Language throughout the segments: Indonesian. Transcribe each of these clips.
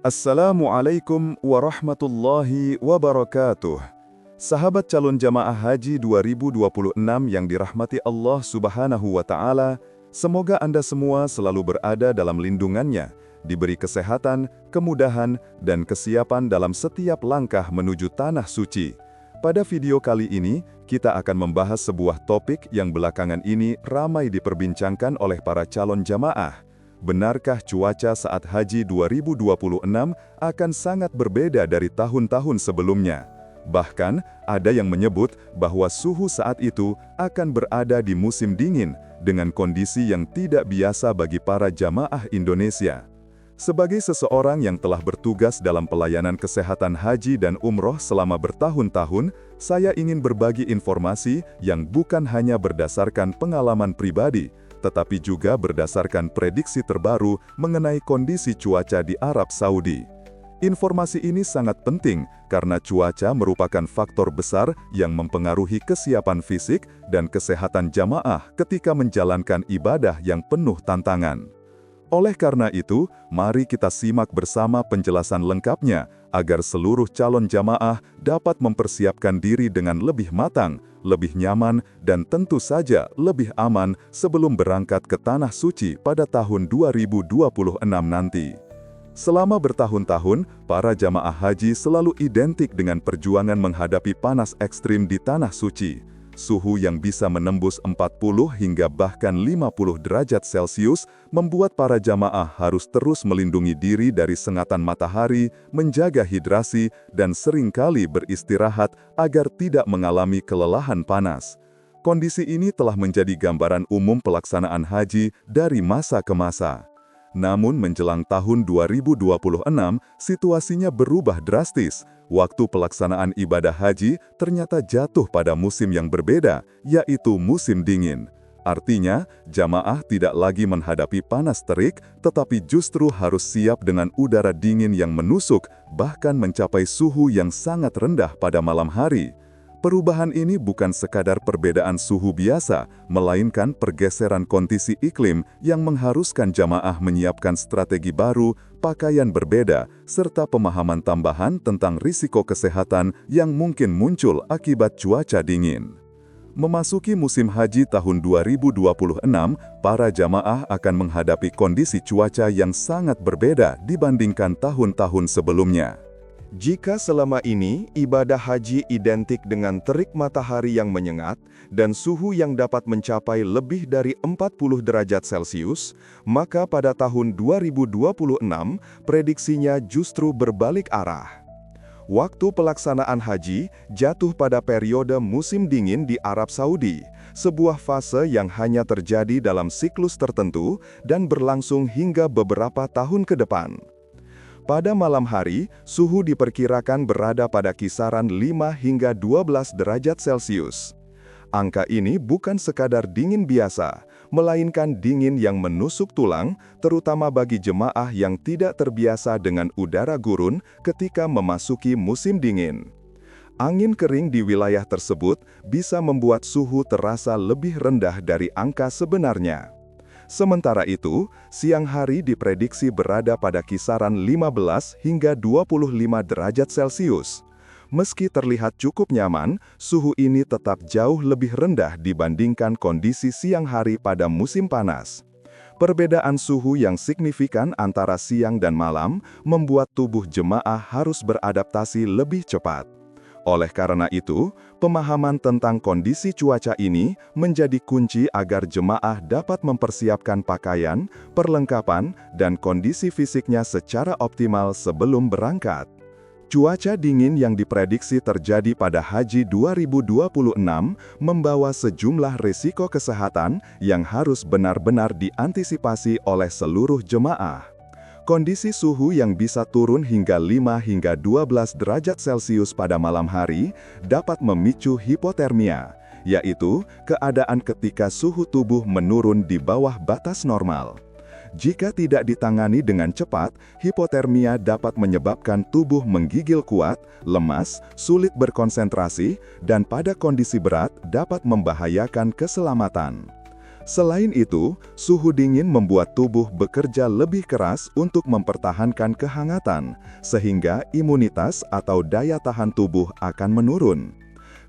Assalamualaikum warahmatullahi wabarakatuh. Sahabat calon jamaah haji 2026 yang dirahmati Allah Subhanahu wa Ta'ala, semoga Anda semua selalu berada dalam lindungannya, diberi kesehatan, kemudahan, dan kesiapan dalam setiap langkah menuju tanah suci. Pada video kali ini, kita akan membahas sebuah topik yang belakangan ini ramai diperbincangkan oleh para calon jamaah. Benarkah cuaca saat Haji 2026 akan sangat berbeda dari tahun-tahun sebelumnya? Bahkan, ada yang menyebut bahwa suhu saat itu akan berada di musim dingin dengan kondisi yang tidak biasa bagi para jamaah Indonesia. Sebagai seseorang yang telah bertugas dalam pelayanan kesehatan haji dan umroh selama bertahun-tahun, saya ingin berbagi informasi yang bukan hanya berdasarkan pengalaman pribadi, tetapi juga berdasarkan prediksi terbaru mengenai kondisi cuaca di Arab Saudi. Informasi ini sangat penting karena cuaca merupakan faktor besar yang mempengaruhi kesiapan fisik dan kesehatan jamaah ketika menjalankan ibadah yang penuh tantangan. Oleh karena itu, mari kita simak bersama penjelasan lengkapnya agar seluruh calon jamaah dapat mempersiapkan diri dengan lebih matang, lebih nyaman, dan tentu saja lebih aman sebelum berangkat ke Tanah Suci pada tahun 2026 nanti. Selama bertahun-tahun, para jamaah haji selalu identik dengan perjuangan menghadapi panas ekstrim di Tanah Suci. Suhu yang bisa menembus 40 hingga bahkan 50 derajat Celcius membuat para jamaah harus terus melindungi diri dari sengatan matahari, menjaga hidrasi, dan seringkali beristirahat agar tidak mengalami kelelahan panas. Kondisi ini telah menjadi gambaran umum pelaksanaan haji dari masa ke masa. Namun menjelang tahun 2026, situasinya berubah drastis. Waktu pelaksanaan ibadah haji ternyata jatuh pada musim yang berbeda, yaitu musim dingin. Artinya, jamaah tidak lagi menghadapi panas terik, tetapi justru harus siap dengan udara dingin yang menusuk, bahkan mencapai suhu yang sangat rendah pada malam hari. Perubahan ini bukan sekadar perbedaan suhu biasa, melainkan pergeseran kondisi iklim yang mengharuskan jamaah menyiapkan strategi baru, pakaian berbeda, serta pemahaman tambahan tentang risiko kesehatan yang mungkin muncul akibat cuaca dingin. Memasuki musim haji tahun 2026, para jamaah akan menghadapi kondisi cuaca yang sangat berbeda dibandingkan tahun-tahun sebelumnya. Jika selama ini ibadah haji identik dengan terik matahari yang menyengat dan suhu yang dapat mencapai lebih dari 40 derajat Celcius, maka pada tahun 2026 prediksinya justru berbalik arah. Waktu pelaksanaan haji jatuh pada periode musim dingin di Arab Saudi, sebuah fase yang hanya terjadi dalam siklus tertentu dan berlangsung hingga beberapa tahun ke depan. Pada malam hari, suhu diperkirakan berada pada kisaran 5 hingga 12 derajat Celcius. Angka ini bukan sekadar dingin biasa, melainkan dingin yang menusuk tulang, terutama bagi jemaah yang tidak terbiasa dengan udara gurun ketika memasuki musim dingin. Angin kering di wilayah tersebut bisa membuat suhu terasa lebih rendah dari angka sebenarnya. Sementara itu, siang hari diprediksi berada pada kisaran 15 hingga 25 derajat Celcius. Meski terlihat cukup nyaman, suhu ini tetap jauh lebih rendah dibandingkan kondisi siang hari pada musim panas. Perbedaan suhu yang signifikan antara siang dan malam membuat tubuh jemaah harus beradaptasi lebih cepat. Oleh karena itu, pemahaman tentang kondisi cuaca ini menjadi kunci agar jemaah dapat mempersiapkan pakaian, perlengkapan, dan kondisi fisiknya secara optimal sebelum berangkat. Cuaca dingin yang diprediksi terjadi pada Haji 2026 membawa sejumlah risiko kesehatan yang harus benar-benar diantisipasi oleh seluruh jemaah. Kondisi suhu yang bisa turun hingga 5 hingga 12 derajat Celcius pada malam hari dapat memicu hipotermia, yaitu keadaan ketika suhu tubuh menurun di bawah batas normal. Jika tidak ditangani dengan cepat, hipotermia dapat menyebabkan tubuh menggigil kuat, lemas, sulit berkonsentrasi, dan pada kondisi berat dapat membahayakan keselamatan. Selain itu, suhu dingin membuat tubuh bekerja lebih keras untuk mempertahankan kehangatan, sehingga imunitas atau daya tahan tubuh akan menurun.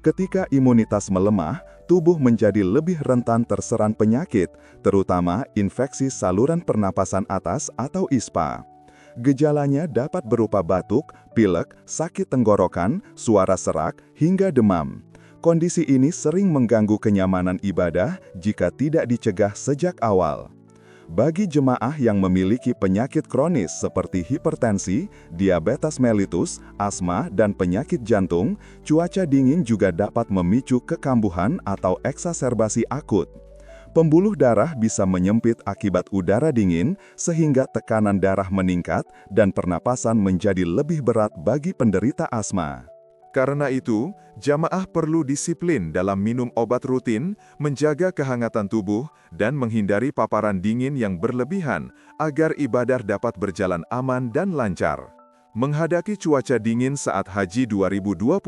Ketika imunitas melemah, tubuh menjadi lebih rentan terserang penyakit, terutama infeksi saluran pernapasan atas atau ISPA. Gejalanya dapat berupa batuk, pilek, sakit tenggorokan, suara serak, hingga demam. Kondisi ini sering mengganggu kenyamanan ibadah jika tidak dicegah sejak awal. Bagi jemaah yang memiliki penyakit kronis seperti hipertensi, diabetes mellitus, asma, dan penyakit jantung, cuaca dingin juga dapat memicu kekambuhan atau eksaserbasi akut. Pembuluh darah bisa menyempit akibat udara dingin, sehingga tekanan darah meningkat dan pernapasan menjadi lebih berat bagi penderita asma. Karena itu, jamaah perlu disiplin dalam minum obat rutin, menjaga kehangatan tubuh, dan menghindari paparan dingin yang berlebihan agar ibadah dapat berjalan aman dan lancar. Menghadapi cuaca dingin saat Haji 2026,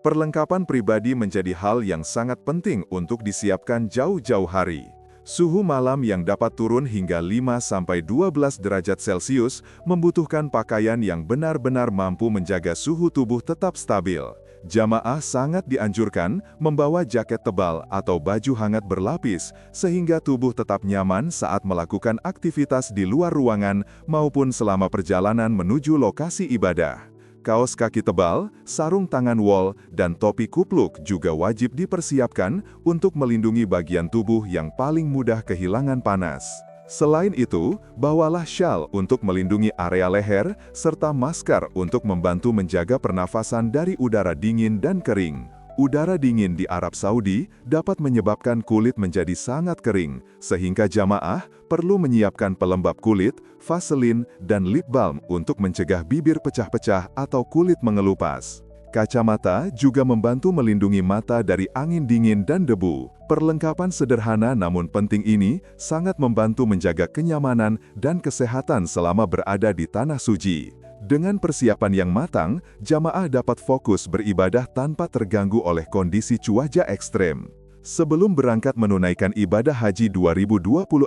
perlengkapan pribadi menjadi hal yang sangat penting untuk disiapkan jauh-jauh hari. Suhu malam yang dapat turun hingga 5–12 derajat Celcius membutuhkan pakaian yang benar-benar mampu menjaga suhu tubuh tetap stabil. Jamaah sangat dianjurkan membawa jaket tebal atau baju hangat berlapis sehingga tubuh tetap nyaman saat melakukan aktivitas di luar ruangan maupun selama perjalanan menuju lokasi ibadah. Kaos kaki tebal, sarung tangan wol, dan topi kupluk juga wajib dipersiapkan untuk melindungi bagian tubuh yang paling mudah kehilangan panas. Selain itu, bawalah syal untuk melindungi area leher, serta masker untuk membantu menjaga pernafasan dari udara dingin dan kering. Udara dingin di Arab Saudi dapat menyebabkan kulit menjadi sangat kering, sehingga jamaah perlu menyiapkan pelembab kulit, vaselin, dan lip balm untuk mencegah bibir pecah-pecah atau kulit mengelupas. Kacamata juga membantu melindungi mata dari angin dingin dan debu. Perlengkapan sederhana namun penting ini sangat membantu menjaga kenyamanan dan kesehatan selama berada di tanah suci. Dengan persiapan yang matang, jamaah dapat fokus beribadah tanpa terganggu oleh kondisi cuaca ekstrem. Sebelum berangkat menunaikan ibadah haji 2026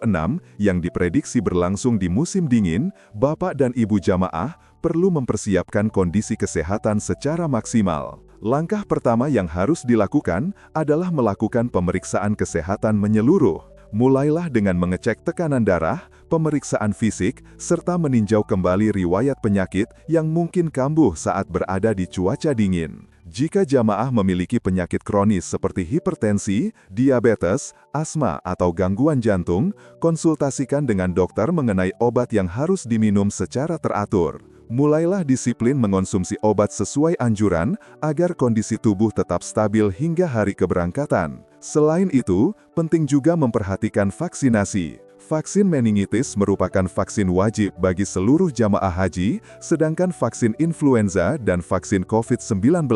yang diprediksi berlangsung di musim dingin, Bapak dan Ibu jamaah perlu mempersiapkan kondisi kesehatan secara maksimal. Langkah pertama yang harus dilakukan adalah melakukan pemeriksaan kesehatan menyeluruh. Mulailah dengan mengecek tekanan darah, pemeriksaan fisik, serta meninjau kembali riwayat penyakit yang mungkin kambuh saat berada di cuaca dingin. Jika jamaah memiliki penyakit kronis seperti hipertensi, diabetes, asma, atau gangguan jantung, konsultasikan dengan dokter mengenai obat yang harus diminum secara teratur. Mulailah disiplin mengonsumsi obat sesuai anjuran agar kondisi tubuh tetap stabil hingga hari keberangkatan. Selain itu, penting juga memperhatikan vaksinasi. Vaksin meningitis merupakan vaksin wajib bagi seluruh jamaah haji, sedangkan vaksin influenza dan vaksin COVID-19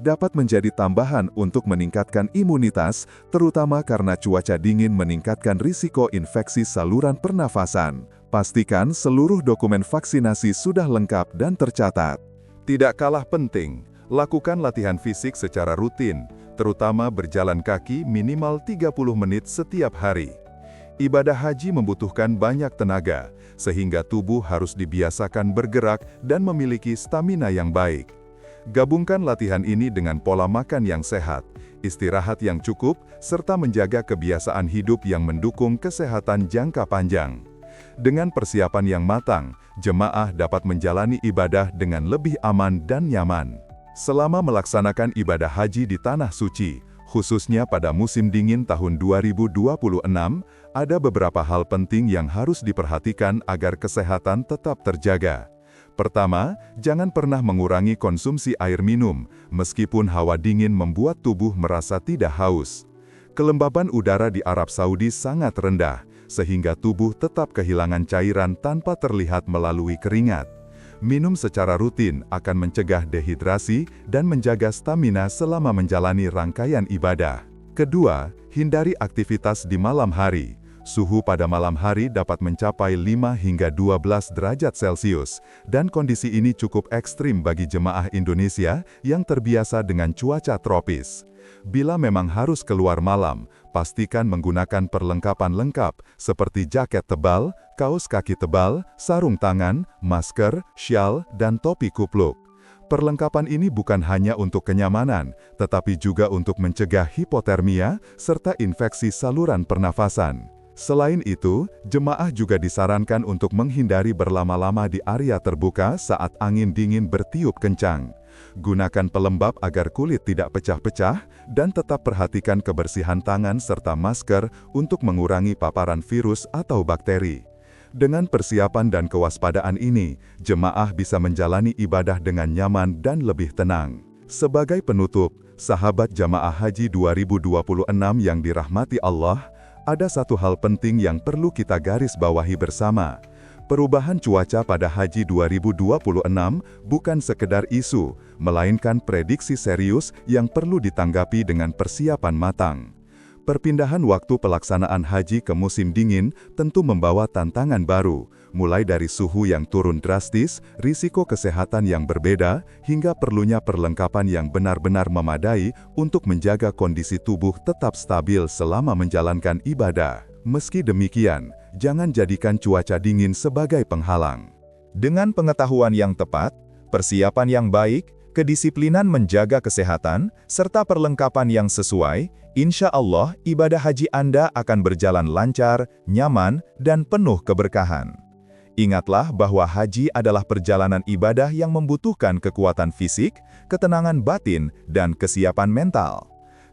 dapat menjadi tambahan untuk meningkatkan imunitas, terutama karena cuaca dingin meningkatkan risiko infeksi saluran pernafasan. Pastikan seluruh dokumen vaksinasi sudah lengkap dan tercatat. Tidak kalah penting, lakukan latihan fisik secara rutin, terutama berjalan kaki minimal 30 menit setiap hari. Ibadah haji membutuhkan banyak tenaga, sehingga tubuh harus dibiasakan bergerak dan memiliki stamina yang baik. Gabungkan latihan ini dengan pola makan yang sehat, istirahat yang cukup, serta menjaga kebiasaan hidup yang mendukung kesehatan jangka panjang. Dengan persiapan yang matang, jemaah dapat menjalani ibadah dengan lebih aman dan nyaman. Selama melaksanakan ibadah haji di Tanah Suci, khususnya pada musim dingin tahun 2026, ada beberapa hal penting yang harus diperhatikan agar kesehatan tetap terjaga. Pertama, jangan pernah mengurangi konsumsi air minum, meskipun hawa dingin membuat tubuh merasa tidak haus. Kelembaban udara di Arab Saudi sangat rendah, sehingga tubuh tetap kehilangan cairan tanpa terlihat melalui keringat. Minum secara rutin akan mencegah dehidrasi dan menjaga stamina selama menjalani rangkaian ibadah. Kedua, hindari aktivitas di malam hari. Suhu pada malam hari dapat mencapai 5 hingga 12 derajat Celcius, dan kondisi ini cukup ekstrim bagi jemaah Indonesia yang terbiasa dengan cuaca tropis. Bila memang harus keluar malam, pastikan menggunakan perlengkapan lengkap seperti jaket tebal, kaos kaki tebal, sarung tangan, masker, syal, dan topi kupluk. Perlengkapan ini bukan hanya untuk kenyamanan, tetapi juga untuk mencegah hipotermia serta infeksi saluran pernafasan. Selain itu, jemaah juga disarankan untuk menghindari berlama-lama di area terbuka saat angin dingin bertiup kencang. Gunakan pelembab agar kulit tidak pecah-pecah, dan tetap perhatikan kebersihan tangan serta masker untuk mengurangi paparan virus atau bakteri. Dengan persiapan dan kewaspadaan ini, jemaah bisa menjalani ibadah dengan nyaman dan lebih tenang. Sebagai penutup, sahabat jamaah haji 2026 yang dirahmati Allah, ada satu hal penting yang perlu kita garis bawahi bersama. Perubahan cuaca pada Haji 2026 bukan sekedar isu, melainkan prediksi serius yang perlu ditanggapi dengan persiapan matang. Perpindahan waktu pelaksanaan haji ke musim dingin tentu membawa tantangan baru, mulai dari suhu yang turun drastis, risiko kesehatan yang berbeda, hingga perlunya perlengkapan yang benar-benar memadai untuk menjaga kondisi tubuh tetap stabil selama menjalankan ibadah. Meski demikian, jangan jadikan cuaca dingin sebagai penghalang. Dengan pengetahuan yang tepat, persiapan yang baik, kedisiplinan menjaga kesehatan, serta perlengkapan yang sesuai, insya Allah ibadah haji Anda akan berjalan lancar, nyaman, dan penuh keberkahan. Ingatlah bahwa haji adalah perjalanan ibadah yang membutuhkan kekuatan fisik, ketenangan batin, dan kesiapan mental.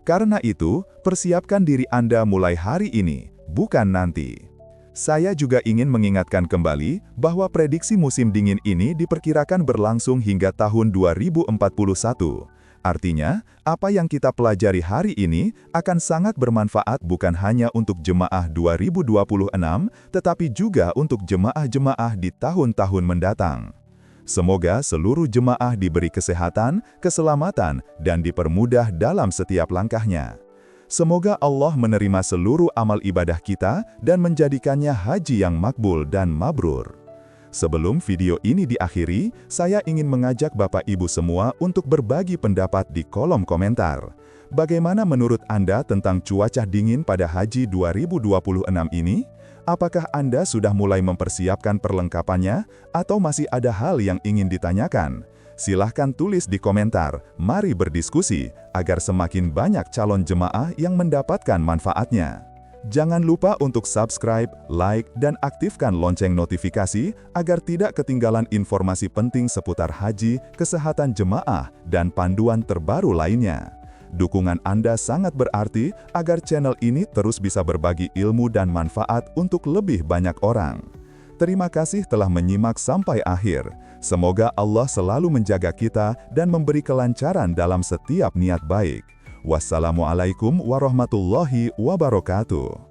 Karena itu, persiapkan diri Anda mulai hari ini, bukan nanti. Saya juga ingin mengingatkan kembali bahwa prediksi musim dingin ini diperkirakan berlangsung hingga tahun 2041. Artinya, apa yang kita pelajari hari ini akan sangat bermanfaat bukan hanya untuk jemaah 2026, tetapi juga untuk jemaah-jemaah di tahun-tahun mendatang. Semoga seluruh jemaah diberi kesehatan, keselamatan, dan dipermudah dalam setiap langkahnya. Semoga Allah menerima seluruh amal ibadah kita dan menjadikannya haji yang makbul dan mabrur. Sebelum video ini diakhiri, saya ingin mengajak Bapak Ibu semua untuk berbagi pendapat di kolom komentar. Bagaimana menurut Anda tentang cuaca dingin pada Haji 2026 ini? Apakah Anda sudah mulai mempersiapkan perlengkapannya, atau masih ada hal yang ingin ditanyakan? Silahkan tulis di komentar, mari berdiskusi, agar semakin banyak calon jemaah yang mendapatkan manfaatnya. Jangan lupa untuk subscribe, like, dan aktifkan lonceng notifikasi agar tidak ketinggalan informasi penting seputar haji, kesehatan jemaah, dan panduan terbaru lainnya. Dukungan Anda sangat berarti agar channel ini terus bisa berbagi ilmu dan manfaat untuk lebih banyak orang. Terima kasih telah menyimak sampai akhir. Semoga Allah selalu menjaga kita dan memberi kelancaran dalam setiap niat baik. Wassalamualaikum warahmatullahi wabarakatuh.